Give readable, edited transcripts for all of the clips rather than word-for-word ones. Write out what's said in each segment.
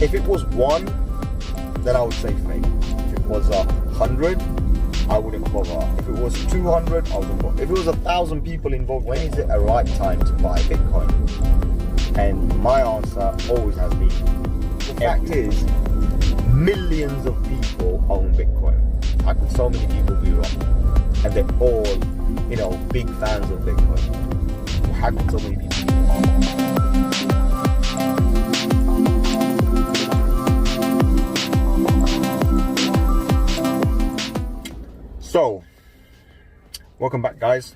If it was 1, then I would say fake. If it was 100, I wouldn't bother. If it was 200, I wouldn't bother. If it was 1,000 people involved, when is it a right time to buy Bitcoin? And my answer always has been, the fact is, millions of people own Bitcoin. How could so many people be wrong? And they're all, big fans of Bitcoin. How could so many people be wrong? So, welcome back, guys.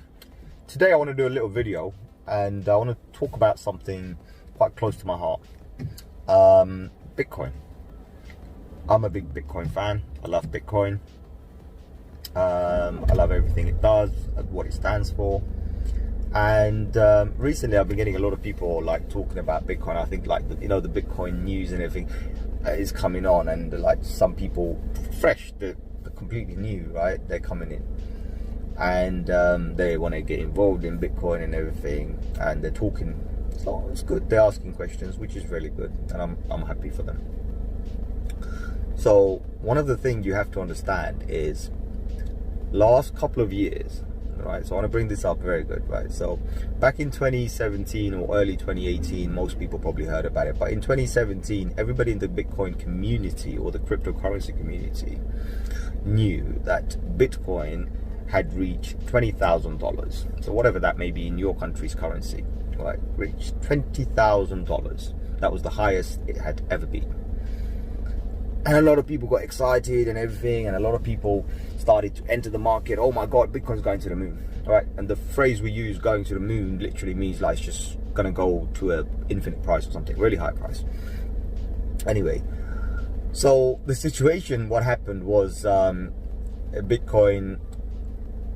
Today I want to do a little video and I want to talk about something quite close to my heart. Bitcoin. I'm a big Bitcoin fan. I love Bitcoin. I love everything it does, what it stands for. And recently I've been getting a lot of people talking about Bitcoin. I think the Bitcoin news and everything is coming on, and some people fresh, they're completely new, right? They're coming in and they want to get involved in Bitcoin and everything, and they're talking. So it's good. They're asking questions, which is really good, and I'm happy for them. So one of the things you have to understand is last couple of years, right? So I want to bring this up very good, right? So back in 2017 or early 2018, most people probably heard about it, but in 2017, everybody in the Bitcoin community or the cryptocurrency community knew that Bitcoin had reached $20,000. So whatever that may be in your country's currency, right? Reached $20,000. That was the highest it had ever been. And a lot of people got excited and everything, and a lot of people started to enter the market. Oh my God, Bitcoin's going to the moon, right? And the phrase we use, going to the moon, literally means it's just gonna go to an infinite price or something, really high price. Anyway, so the situation, what happened was Bitcoin,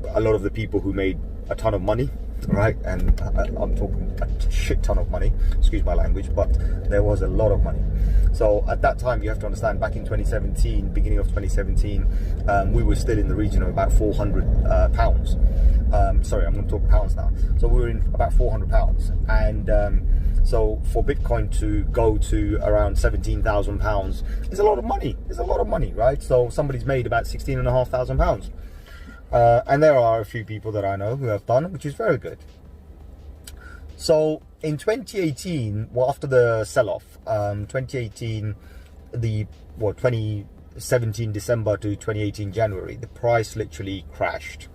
a lot of the people who made a ton of money, right? And I'm talking a shit ton of money, excuse my language, but there was a lot of money. So at that time, you have to understand, back in 2017, beginning of 2017, we were still in the region of about 400 pounds. Sorry, I'm going to talk pounds now. So we were in about 400 pounds. And so for Bitcoin to go to around 17,000 pounds is a lot of money. It's a lot of money, right? So somebody's made about 16,500 pounds. And there are a few people that I know who have done, which is very good. So in 2018, well, after the sell-off, 2018, 2017 December to 2018 January, the price literally crashed,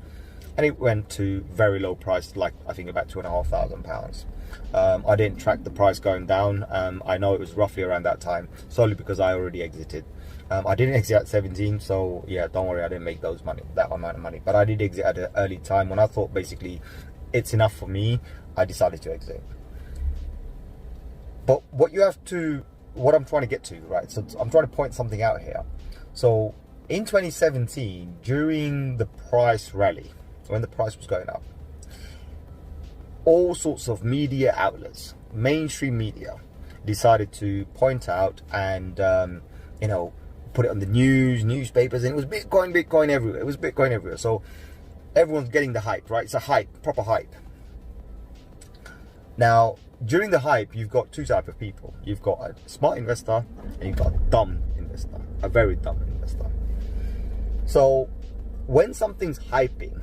and it went to very low price, I think about £2,500. I didn't track the price going down. I know it was roughly around that time, solely because I already exited. I didn't exit at 17, so yeah, don't worry, I didn't make that amount of money, but I did exit at an early time when I thought basically it's enough for me. I decided to exit. But what I'm trying to get to, right? So I'm trying to point something out here. So in 2017, during the price rally, when the price was going up, all sorts of media outlets, mainstream media, decided to point out and put it on the newspapers, and it was Bitcoin everywhere. It was Bitcoin everywhere. So everyone's getting the hype, right? It's a hype, proper hype. Now, during the hype, you've got two types of people. You've got a smart investor and you've got a dumb investor, a very dumb investor. So when something's hyping,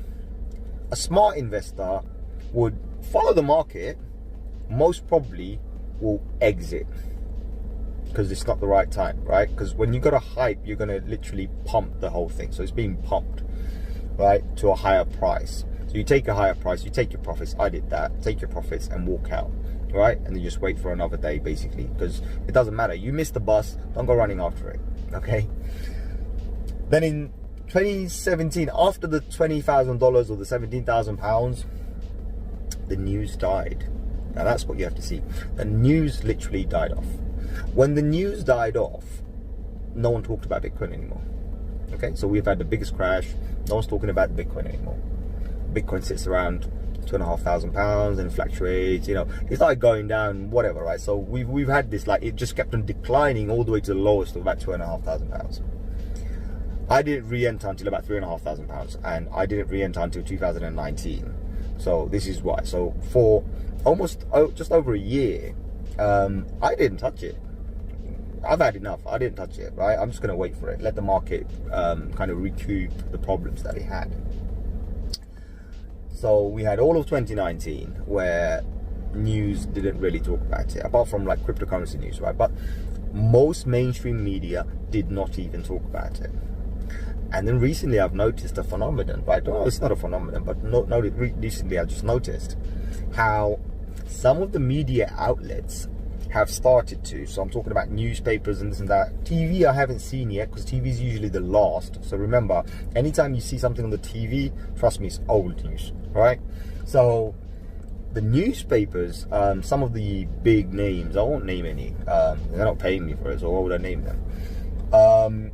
a smart investor would follow the market, most probably will exit because it's not the right time, right? Because when you got a hype, you're going to literally pump the whole thing. So it's being pumped, right, to a higher price. So you take a higher price, you take your profits. I did that. Take your profits and walk out, right? And then just wait for another day, basically, because it doesn't matter. You missed the bus, don't go running after it, okay? Then in 2017, after the $20,000 or the £17,000, the news died. Now that's what you have to see. The news literally died off. When the news died off, no one talked about Bitcoin anymore. Okay, so we've had the biggest crash. No one's talking about Bitcoin anymore. Bitcoin sits around £2,500 and fluctuates. It's like going down, whatever, right? So we've had this, it just kept on declining all the way to the lowest of about £2,500. I didn't re-enter until about £3,500, and I didn't re-enter until 2019. So this is why. So for almost just over a year, I didn't touch it. I've had enough. I didn't touch it, right? I'm just going to wait for it. Let the market kind of recoup the problems that it had. So we had all of 2019 where news didn't really talk about it, apart from like cryptocurrency news, right? But most mainstream media did not even talk about it. And then recently I've noticed a phenomenon, right? Well, it's not a phenomenon, but recently I just noticed how some of the media outlets have started to, so I'm talking about newspapers and this and that. TV I haven't seen yet, because TV is usually the last. So remember, anytime you see something on the TV, trust me, it's old news, right? So the newspapers, some of the big names, I won't name any, they're not paying me for it, so why would I name them?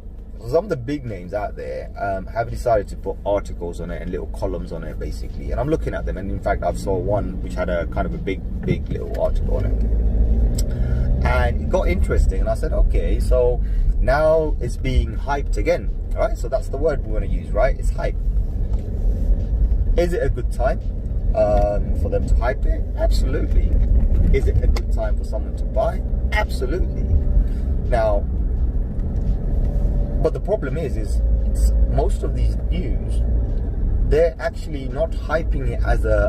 Some of the big names out there have decided to put articles on it and little columns on it, basically. And I'm looking at them, and in fact I've saw one which had a kind of a big little article on it, and it got interesting. And I said, okay, so now it's being hyped again, right? So that's the word we want to use, right? It's hype. Is it a good time for them to hype it? Absolutely. Is it a good time for someone to buy? Absolutely. Now, but the problem is most of these news, they're actually not hyping it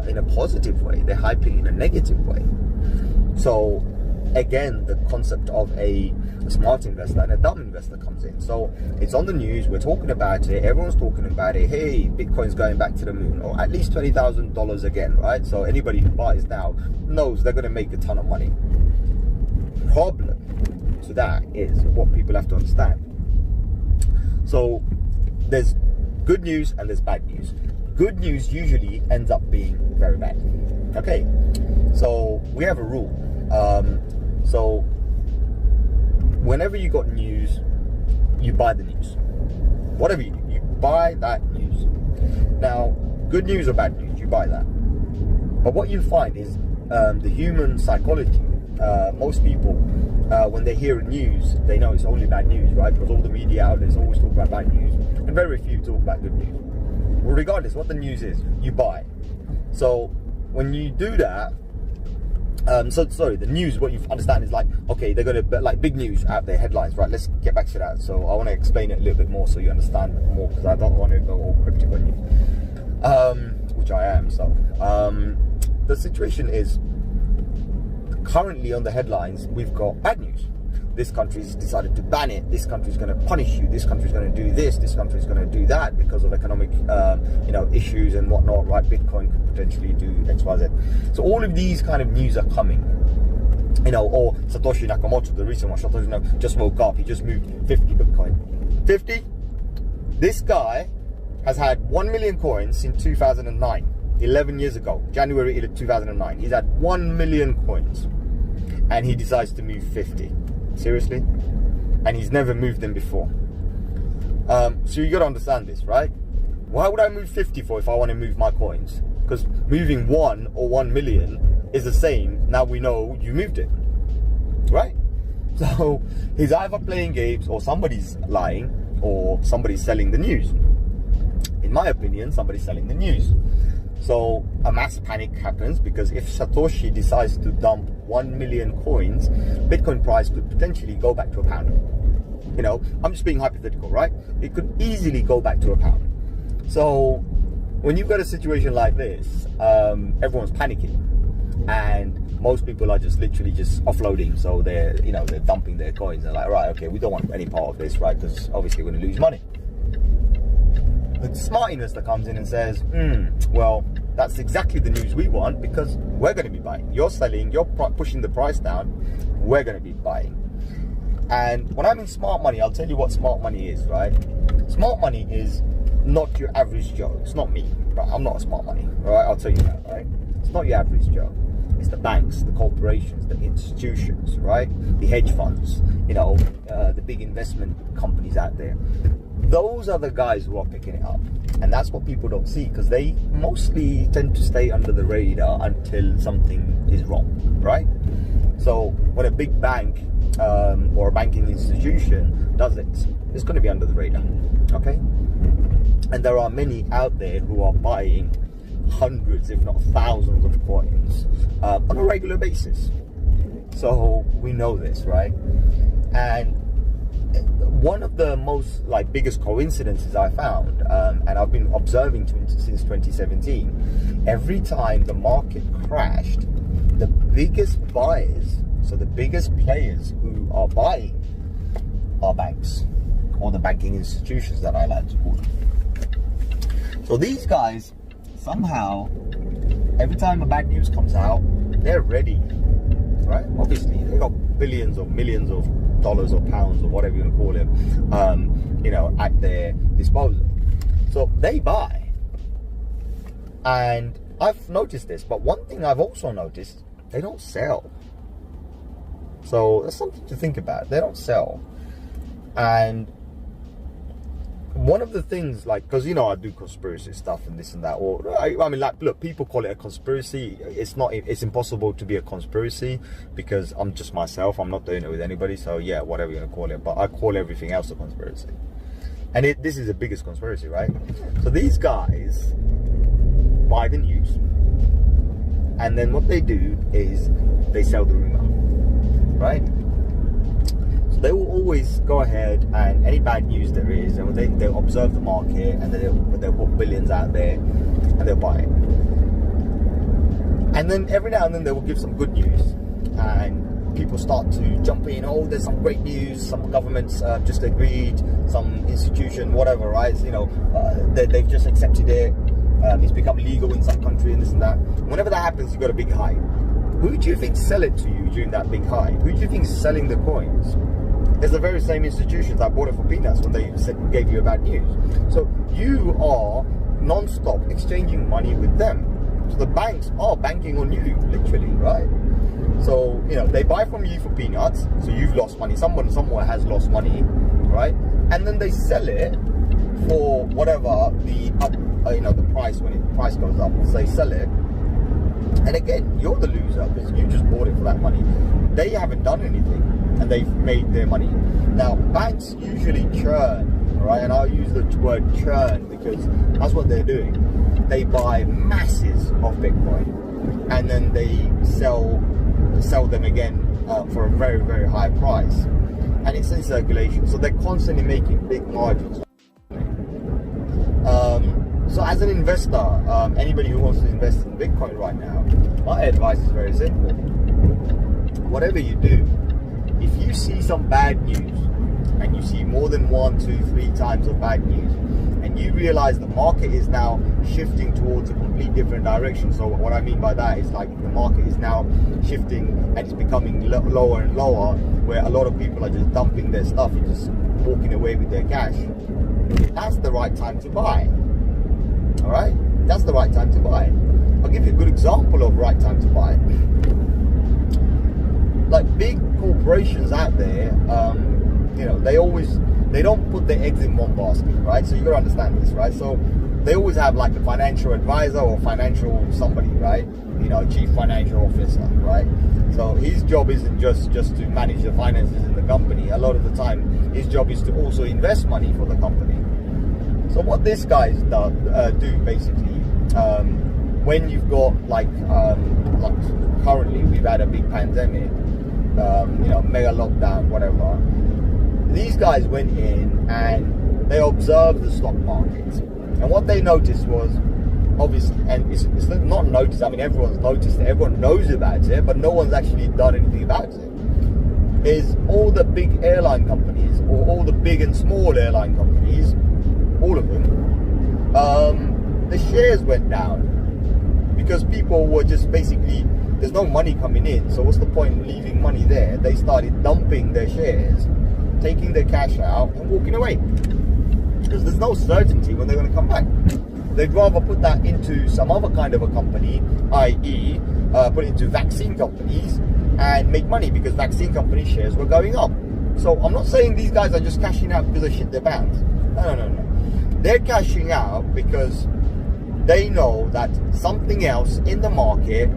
in a positive way. They're hyping it in a negative way. So again, the concept of a smart investor and a dumb investor comes in. So it's on the news, we're talking about it, everyone's talking about it. Hey, Bitcoin's going back to the moon, or at least $20,000 again, right? So anybody who buys now knows they're going to make a ton of money. Problem to that is what people have to understand. So there's good news and there's bad news. Good news usually ends up being very bad. Okay, so we have a rule. So whenever you got news, you buy the news. Whatever you do, you buy that news. Now, good news or bad news, you buy that. But what you find is the human psychology. Most people, when they hear news, they know it's only bad news, right? Because all the media outlets always talk about bad news, and very few talk about good news. Well, regardless what the news is, you buy. So when you do that, the news, what you understand is like, okay, they're going to, like, big news out there, headlines, right? Let's get back to that. So I want to explain it a little bit more so you understand more, because I don't want to go all cryptic on you, which I am. So the situation is, currently on the headlines, we've got bad news. This country's decided to ban it. This country's going to punish you. This country's going to do this. This country's going to do that because of economic, issues and whatnot. Right? Bitcoin could potentially do X, Y, Z. So all of these kind of news are coming. Or Satoshi Nakamoto, the recent one. Satoshi just woke up. He just moved 50 Bitcoin. 50. This guy has had 1 million coins since 2009. 11 years ago, January 2009. He's had 1 million coins, and he decides to move 50. Seriously? And he's never moved them before. So you got to understand this, right? Why would I move 50 for if I want to move my coins? Because moving 1 or 1 million is the same. Now we know you moved it, right? So he's either playing games, or somebody's lying, or somebody's selling the news. In my opinion, somebody's selling the news. So a mass panic happens, because if Satoshi decides to dump 1 million coins, Bitcoin price could potentially go back to £1. I'm just being hypothetical, right? It could easily go back to £1. So when you've got a situation like this, everyone's panicking, and most people are just literally just offloading. So they're dumping their coins. They're like, right, okay, we don't want any part of this, right? Because obviously we're going to lose money. The smart investor comes in and says, well, that's exactly the news we want, because we're going to be buying. You're selling, you're pushing the price down, we're going to be buying. And when I mean smart money, I'll tell you what smart money is, right? Smart money is not your average Joe. It's not me, but I'm not a smart money, right? I'll tell you that, right? It's not your average Joe. It's the banks, the corporations, the institutions, right? The hedge funds, the big investment companies out there. Those are the guys who are picking it up. And that's what people don't see, because they mostly tend to stay under the radar until something is wrong, right? So when a big bank or a banking institution does it, it's going to be under the radar, okay? And there are many out there who are buying hundreds, if not thousands of coins on a regular basis. So we know this, right? And one of the most biggest coincidences I found, and I've been observing since 2017, every time the market crashed, the biggest buyers, so the biggest players who are buying, are banks, or the banking institutions that I like to call them. So these guys, somehow, every time a bad news comes out, they're ready, right? Obviously, they got billions or millions of dollars or pounds or whatever you want to call it, at their disposal. So they buy. And I've noticed this, but one thing I've also noticed, they don't sell. So that's something to think about. They don't sell. And one of the things, because I do conspiracy stuff and this and that, or look, people call it a conspiracy. It's not. It's impossible to be a conspiracy because I'm just myself. I'm not doing it with anybody. So yeah, whatever you're gonna call it, but I call everything else a conspiracy. And this is the biggest conspiracy, right? So these guys buy the news, and then what they do is they sell the rumor, right? They will always go ahead, and any bad news there is, and they'll observe the market, and then they'll put billions out there, and they'll buy it. And then every now and then they will give some good news, and people start to jump in. Oh, there's some great news. Some governments just agreed. Some institution, whatever, right? They've just accepted it. It's become legal in some country, and this and that. Whenever that happens, you've got a big hype. Who do you think sell it to you during that big hype? Who do you think is selling the coins? It's the very same institutions that bought it for peanuts when they gave you a bad news. So you are non-stop exchanging money with them. So the banks are banking on you, literally, right? So, they buy from you for peanuts, so you've lost money. Someone somewhere has lost money, right? And then they sell it for whatever the price, when the price goes up, so they sell it. And again, you're the loser because you just bought it for that money. They haven't done anything, and they've made their money. Now, banks usually churn, right? And I'll use the word churn because that's what they're doing. They buy masses of Bitcoin, and then they sell them again for a very, very high price. And it's in circulation, so they're constantly making big margins. So as an investor, anybody who wants to invest in Bitcoin right now, my advice is very simple. Whatever you do, if you see some bad news, and you see more than 1, 2, 3 times of bad news, and you realize the market is now shifting towards a complete different direction. So what I mean by that is the market is now shifting and it's becoming lower and lower, where a lot of people are just dumping their stuff and just walking away with their cash. That's the right time to buy. All right, that's the right time to buy. I'll give you a good example of right time to buy. Big corporations out there, they don't put their eggs in one basket, right? So you gotta understand this, right? So they always have a financial advisor or financial somebody, right? Chief financial officer, right? So his job isn't just to manage the finances in the company. A lot of the time, his job is to also invest money for the company. So what these guys do basically, when you've got currently we've had a big pandemic, mega lockdown, whatever. These guys went in and they observed the stock markets, and what they noticed was, obviously, and it's not noticed. I mean, everyone's noticed it. Everyone knows about it, but no one's actually done anything about it. Is all the big airline companies, or all the big and small airline companies, all of them, the shares went down because people were just basically, there's no money coming in, so what's the point in leaving money there? They started dumping their shares, taking their cash out and walking away because there's no certainty when they're going to come back. They'd rather put that into some other kind of a company, i.e. Put it into vaccine companies and make money, because vaccine company shares were going up. So I'm not saying these guys are just cashing out because they shit their pants. No. They're cashing out because they know that something else in the market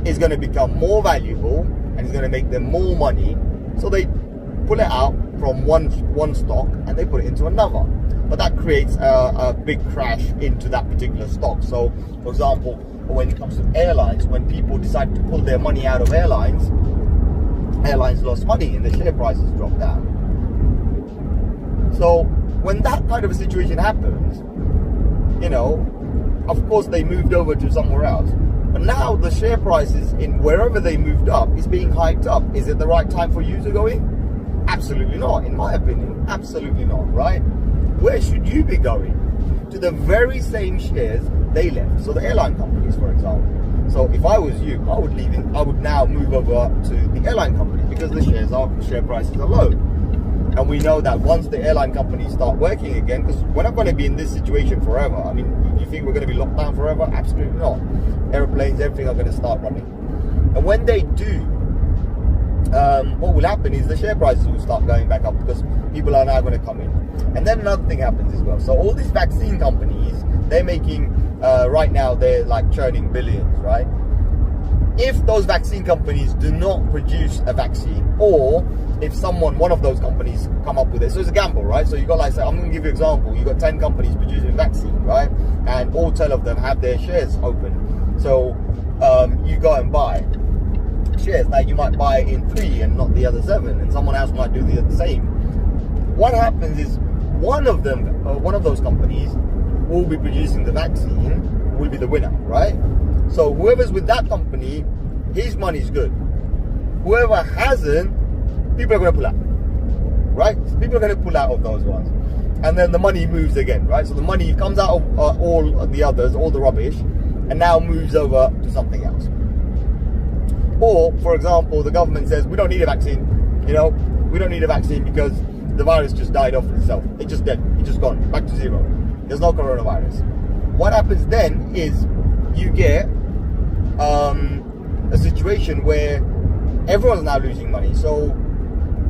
is going to become more valuable and is going to make them more money. So they pull it out from one stock and they put it into another. But that creates a big crash into that particular stock. So, for example, when it comes to airlines, when people decide to pull their money out of airlines, airlines lost money and the share prices dropped down. So when that kind of a situation happens, you know, of course they moved over to somewhere else. But now the share prices in wherever they moved up is being hiked up. Is it the right time for you to go in? Absolutely not, in my opinion. Absolutely not, right? Where should you be going? To the very same shares they left. So the airline companies, for example. So if I was you, I would now move over to the airline company because the share prices are low. And we know that once the airline companies start working again, because we're not going to be in this situation forever. I mean, you think we're going to be locked down forever? Absolutely not. Airplanes, everything are going to start running. And when they do, what will happen is the share prices will start going back up because people are now going to come in. And then another thing happens as well. So all these vaccine companies, they're making, right now, they're like churning billions, right? If those vaccine companies do not produce a vaccine, or if one of those companies come up with it, so it's a gamble, right? So you got, like, say, I'm going to give you an example. You got 10 companies producing a vaccine, right? And all 10 of them have their shares open. So you go and buy shares. Now you might buy in 3 and not the other 7, and someone else might do the same. What happens is one of those companies will be producing the vaccine, will be the winner, right? So whoever's with that company, his money's good. Whoever hasn't, people are going to pull out, right? So people are going to pull out of those ones. And then the money moves again, right? So the money comes out of all the others, all the rubbish, and now moves over to something else. Or, for example, the government says, we don't need a vaccine. You know, we don't need a vaccine because the virus just died off itself. It's just dead. It's just gone. Back to zero. There's no coronavirus. What happens then is you get a situation where everyone's now losing money. So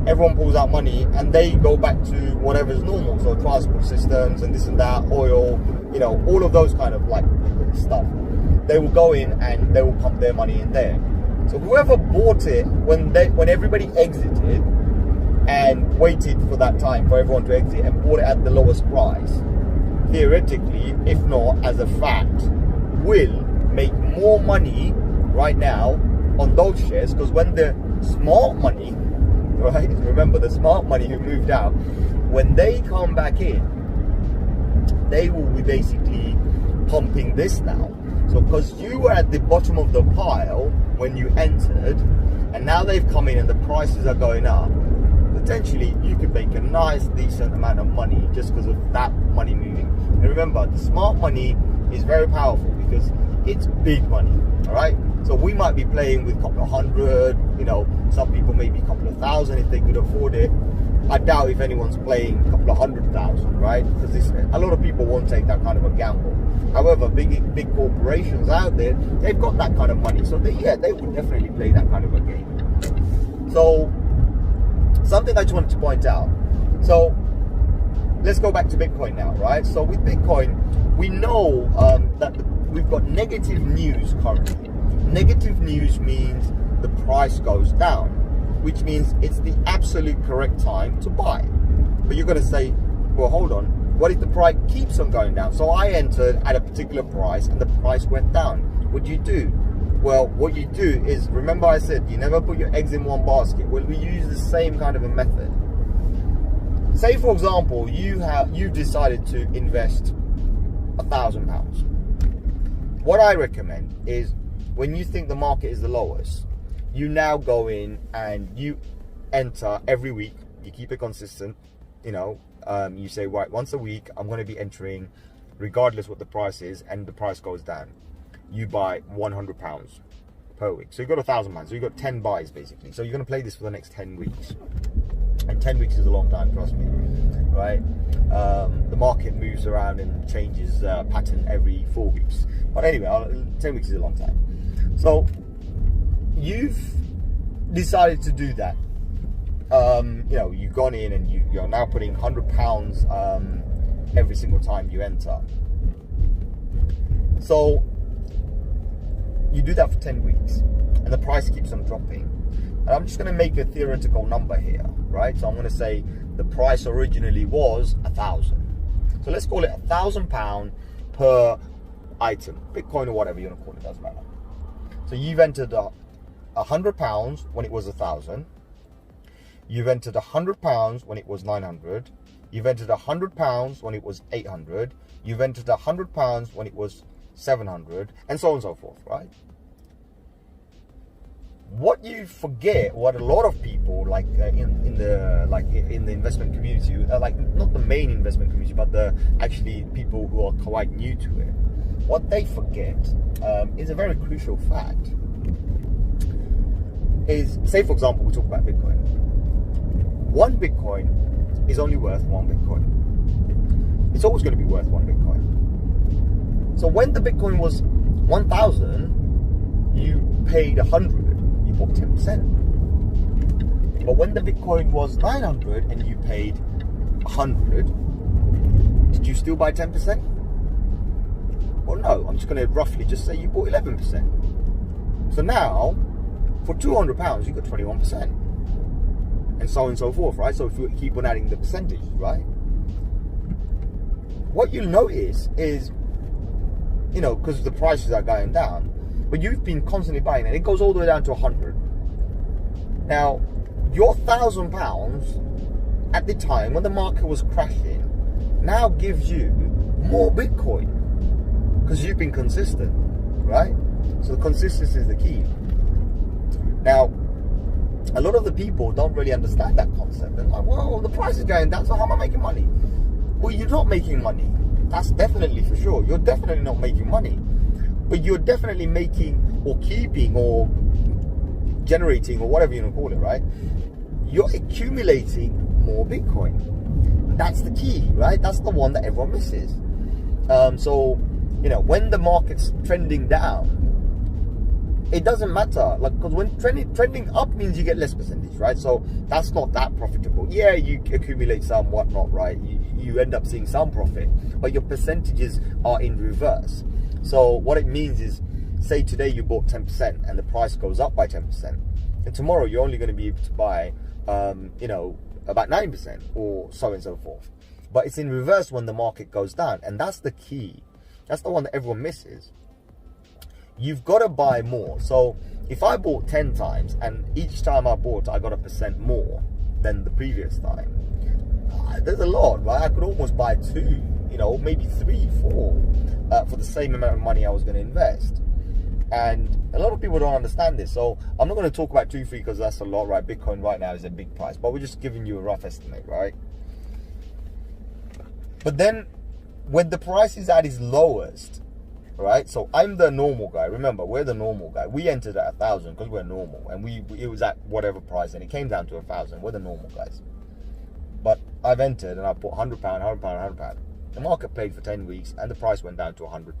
everyone pulls out money and they go back to whatever's normal. So transport systems and this and that, oil, you know, all of those kind of like stuff. They will go in and they will pump their money in there. So whoever bought it when everybody exited and waited for that time for everyone to exit and bought it at the lowest price, theoretically, if not as a fact, will make more money right now on those shares, because when the smart money, right, remember the smart money who moved out, when they come back in, they will be basically pumping this now. So because you were at the bottom of the pile when you entered, and now they've come in and the prices are going up, potentially you could make a nice decent amount of money just because of that money moving. And remember, the smart money is very powerful because it's big money, all right? So we might be playing with a couple of hundred, you know, some people maybe a couple of thousand if they could afford it. I doubt if anyone's playing a couple of 100,000, right? Because a lot of people won't take that kind of a gamble. However, big corporations out there, they've got that kind of money. So they would definitely play that kind of a game. So something I just wanted to point out. So let's go back to Bitcoin now, right? So with Bitcoin, we know that we've got negative news currently. Negative news means the price goes down, which means it's the absolute correct time to buy. But you're going to say, well, hold on. What if the price keeps on going down? So I entered at a particular price and the price went down. What do you do? Well, what you do is, remember I said, you never put your eggs in one basket. Well, we use the same kind of a method. Say, for example, you've decided to invest £1,000. What I recommend is when you think the market is the lowest, you now go in and you enter every week. You keep it consistent, you know. You say, right, once a week, I'm going to be entering regardless what the price is, and the price goes down. You buy £100 per week. So you've got £1,000. So you've got 10 buys, basically. So you're going to play this for the next 10 weeks. And 10 weeks is a long time, trust me, right? The market moves around and changes pattern every 4 weeks. But anyway, 10 weeks is a long time. So you've decided to do that. You know, you've gone in and you're now putting £100 every single time you enter. So you do that for 10 weeks and the price keeps on dropping. And I'm just going to make a theoretical number here, right? So I'm going to say the price originally was 1,000. So let's call it £1,000 per item, Bitcoin or whatever you want to call it, doesn't matter. So you've entered £100 when it was 1,000. You've entered £100 when it was 900. You've entered £100 when it was 800. You've entered £100 when it was 700, and so on and so forth, right? What you forget, what a lot of people like in the investment community, like not the main investment community, but the actually people who are quite new to it, what they forget is a very crucial fact. Is, say for example, we talk about Bitcoin. One Bitcoin is only worth one Bitcoin. It's always going to be worth one Bitcoin. So when the Bitcoin was 1,000, you paid 100. You bought 10%. But when the Bitcoin was 900 and you paid 100, did you still buy 10%? Well, no. I'm just going to roughly just say you bought 11%. So now, for £200, you got 21%. And so on and so forth, right? So if you keep on adding the percentage, right? What you'll notice is, you know, because the prices are going down, but you've been constantly buying, and it goes all the way down to 100. Now, your £1,000 at the time when the market was crashing now gives you more Bitcoin because you've been consistent, right? So the consistency is the key. Now, a lot of the people don't really understand that concept. They're like, well, the price is going down, so how am I making money? Well, you're not making money. That's definitely for sure. You're definitely not making money. But you're definitely making or keeping or generating or whatever you want to call it, right? You're accumulating more Bitcoin. That's the key, right? That's the one that everyone misses. So, you know, when the market's trending down, it doesn't matter, like, because when trending up means you get less percentage, right? So that's not that profitable. Yeah, you accumulate some whatnot, right? You end up seeing some profit, but your percentages are in reverse. So what it means is, say today you bought 10% and the price goes up by 10%, and tomorrow you're only going to be able to buy, you know, about 9% or so on and so forth. But it's in reverse when the market goes down, and that's the key. That's the one that everyone misses. You've got to buy more. So if I bought 10 times and each time I bought I got 1% more than the previous time, there's a lot, right? I could almost buy 2, you know, maybe 3, 4 for the same amount of money I was going to invest. And a lot of people don't understand this. So I'm not going to talk about 2, 3 because that's a lot, right? Bitcoin right now is a big price, but we're just giving you a rough estimate, right? But then when the price is at its lowest, right? So I'm the normal guy. Remember, we're the normal guy. We entered at 1,000 because we're normal, and it was at whatever price, and it came down to 1,000. We're the normal guys. But I've entered and I put £100, £100, £100. The market played for 10 weeks, and the price went down to £100.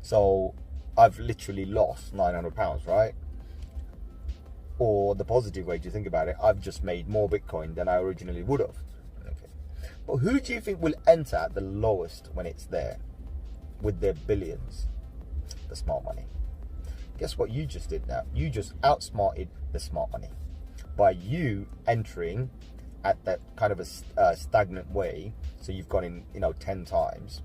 So I've literally lost £900, right? Or the positive way to think about it, I've just made more Bitcoin than I originally would have. Okay. But who do you think will enter at the lowest when it's there? With their billions? The smart money. Guess what you just did now? You just outsmarted the smart money by you entering at that kind of a stagnant way. So you've gone in, you know, 10 times.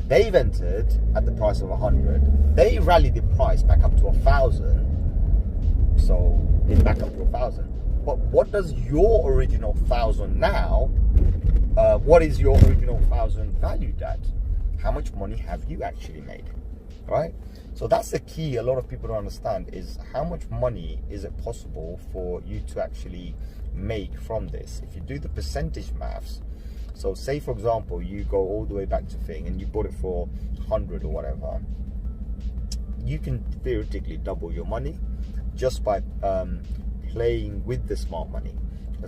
They've entered at the price of 100. They rallied the price back up to 1,000. So it's back up to 1,000. But what does your original 1,000 now? What is your original 1,000 valued at? How much money have you actually made, right? So that's the key a lot of people don't understand, is how much money is it possible for you to actually make from this. If you do the percentage maths, so say for example, you go all the way back to thing and you bought it for 100 or whatever, you can theoretically double your money just by playing with the smart money.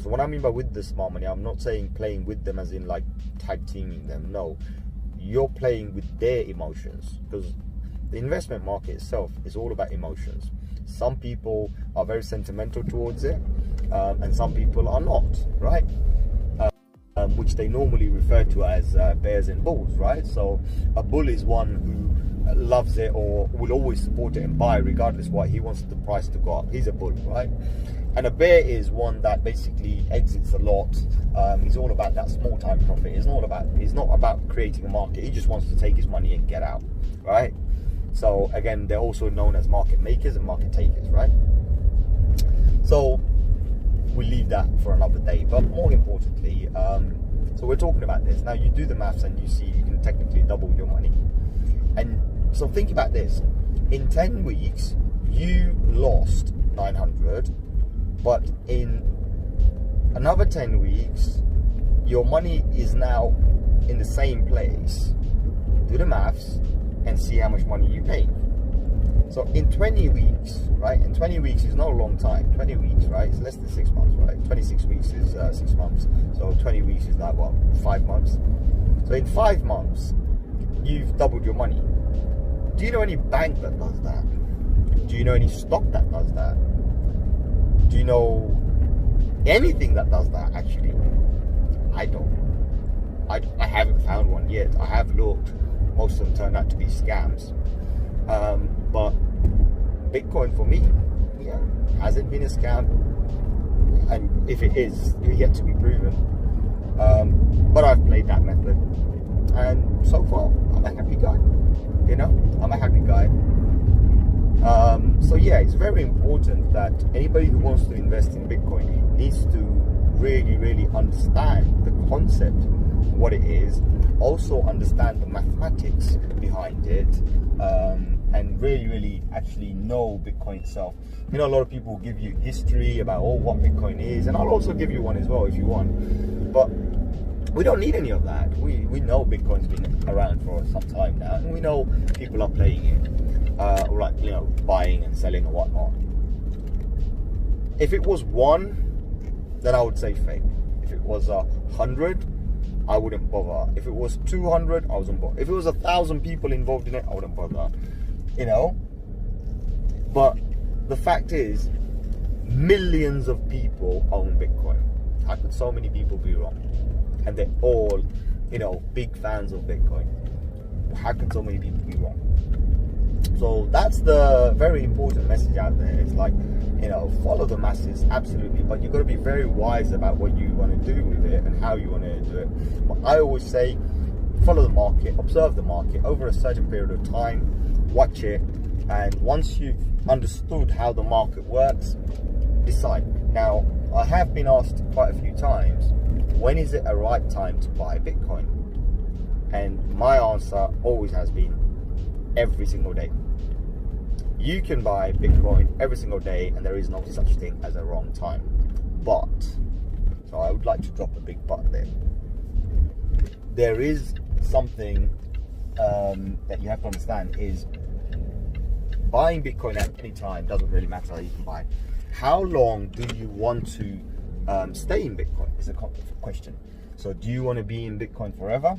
So what I mean by with the smart money, I'm not saying playing with them as in like tag teaming them, no. You're playing with their emotions, because the investment market itself is all about emotions. Some people are very sentimental towards it, and some people are not, right? Which they normally refer to as bears and bulls, right? So a bull is one who loves it or will always support it and buy regardless what he wants the price to go up. He's a bull, right? And a bear is one that basically exits a lot. He's all about that small time profit. He's not about creating a market. He just wants to take his money and get out, right? So again, they're also known as market makers and market takers, right? So we leave that for another day. But more importantly, so we're talking about this now. You do the maths and you see you can technically double your money. And so think about this: in 10 weeks you lost 900, but in another 10 weeks your money is now in the same place. Do the maths and see how much money you make. So in 20 weeks, right? And 20 weeks is not a long time. 20 weeks, right? It's less than 6 months, right? 26 weeks is 6 months. So 20 weeks is like, what, 5 months? So in 5 months, you've doubled your money. Do you know any bank that does that? Do you know any stock that does that? Do you know anything that does that, actually? I don't. I haven't found one yet. I have looked. Most of them turned out to be scams. But Bitcoin for me, yeah, hasn't been a scam, and if it is, it's yet to be proven. But I've played that method, and so far I'm a happy guy. You know, I'm a happy guy. So yeah, it's very important that anybody who wants to invest in Bitcoin needs to really understand the concept, what it is, also understand the mathematics behind it, and really actually know Bitcoin itself. You know, a lot of people give you history about what Bitcoin is, and I'll also give you one as well if you want, but we don't need any of that. We know Bitcoin's been around for some time now, and we know people are playing it, like, you know, buying and selling and whatnot. If it was 1, then I would say fake. If it was 100, I wouldn't bother. If it was 200, I wasn't bother. If it was 1,000 people involved in it, I wouldn't bother. You know? But the fact is, millions of people own Bitcoin. How could so many people be wrong? And they're all, you know, big fans of Bitcoin. How could so many people be wrong? So that's the very important message out there. It's like, you know, follow the masses, absolutely, but you've got to be very wise about what you want to do with it and how you want to do it. But I always say, follow the market, observe the market over a certain period of time, watch it, and once you've understood how the market works, decide. Now, I have been asked quite a few times, when is it a right time to buy Bitcoin? And my answer always has been, every single day. You can buy Bitcoin every single day, and there is no such thing as a wrong time. But, so I would like to drop a big but there. There is something that you have to understand is buying Bitcoin at any time doesn't really matter. You can buy. How long do you want to stay in Bitcoin is a question. So do you want to be in Bitcoin forever?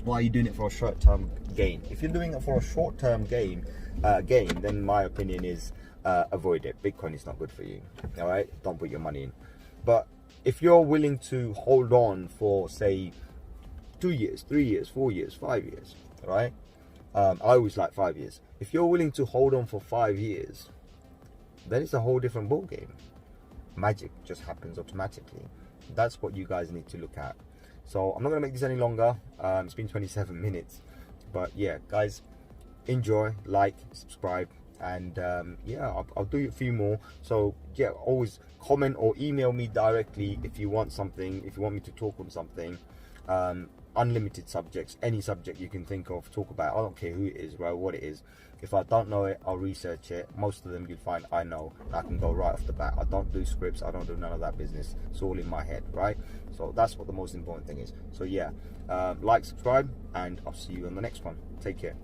Or are you doing it for a short-term gain? If you're doing it for a short-term gain, then my opinion is avoid it. Bitcoin is not good for you. All right, don't put your money in. But if you're willing to hold on for, say, 2 years, 3 years, 4 years, 5 years, all right? I always like 5 years. If you're willing to hold on for 5 years, then it's a whole different ball game. Magic just happens automatically. That's what you guys need to look at. So I'm not going to make this any longer. It's been 27 minutes. But yeah, guys, enjoy, like, subscribe, and yeah, I'll do a few more. So yeah, always comment or email me directly if you want something, if you want me to talk on something. Unlimited subjects, any subject you can think of, talk about. I don't care who it is, right, what it is. If I don't know it, I'll research it. Most of them you'll find I know, and I can go right off the bat. I don't do scripts, I don't do none of that business. It's all in my head, right? So that's what the most important thing is. So yeah, like, subscribe, and I'll see you on the next one. Take care.